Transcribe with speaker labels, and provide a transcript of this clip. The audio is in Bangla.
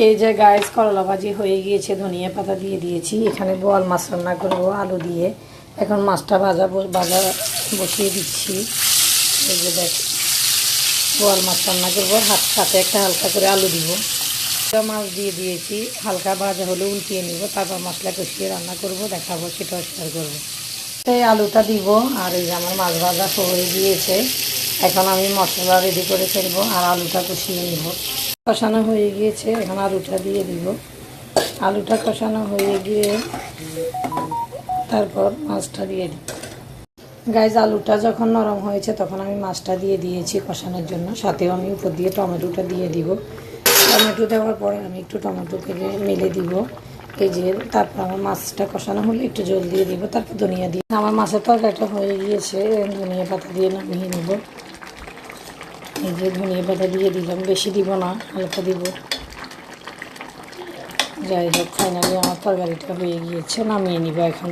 Speaker 1: এই যে গাইস করলা ভাজি হয়ে গিয়েছে, ধনিয়া পাতা দিয়ে দিয়েছি। এখানে বোয়াল মাছ রান্না করবো আলু দিয়ে। এখন মাছটা ভাজা বসিয়ে দিচ্ছি। এই যে দেখ, বোয়াল মাছ রান্না করবো, সাথে একটা হালকা করে আলু দিব। মাছ দিয়ে দিয়েছি, হালকা ভাজা হলে উল্টিয়ে নিব, তারপর মশলা কষিয়ে রান্না করব, দেখাবো, সেটাও শেয়ার করবো। এই আলুটা দিব, আর এই যে আমার মাছ ভাজা হয়ে গিয়েছে। এখন আমি মশলা রেডি করে ফেলবো আর আলুটা কষিয়ে নিব। কষানো হয়ে গিয়েছে, এখন আলুটা দিয়ে দিব। আলুটা কষানো হয়ে গিয়ে তারপর মাছটা দিয়ে দিব। গাইজ আলুটা যখন নরম হয়েছে তখন আমি মাছটা দিয়ে দিয়েছি কষানোর জন্য। সাথেও আমি উপর দিয়ে টমেটোটা দিয়ে দিব। টমেটো দেওয়ার পরে আমি একটু টমেটোকে মেলে দিব। এই যে তারপর আমার মাছটা কষানো হলে একটু জল দিয়ে দিব, তারপর ধনিয়া দিয়ে। আমার মাছের তরকারিটা হয়ে গিয়েছে, ধনিয়া পাতা দিয়ে নামিয়ে নেব। এই যে ধনিয়া পাতা দিয়ে দিলাম, বেশি দিব না, হালকা দিব। যাই হোক, ফাইনালি আমার তরকারিটা হয়ে গিয়েছে, নামিয়ে নিব এখন।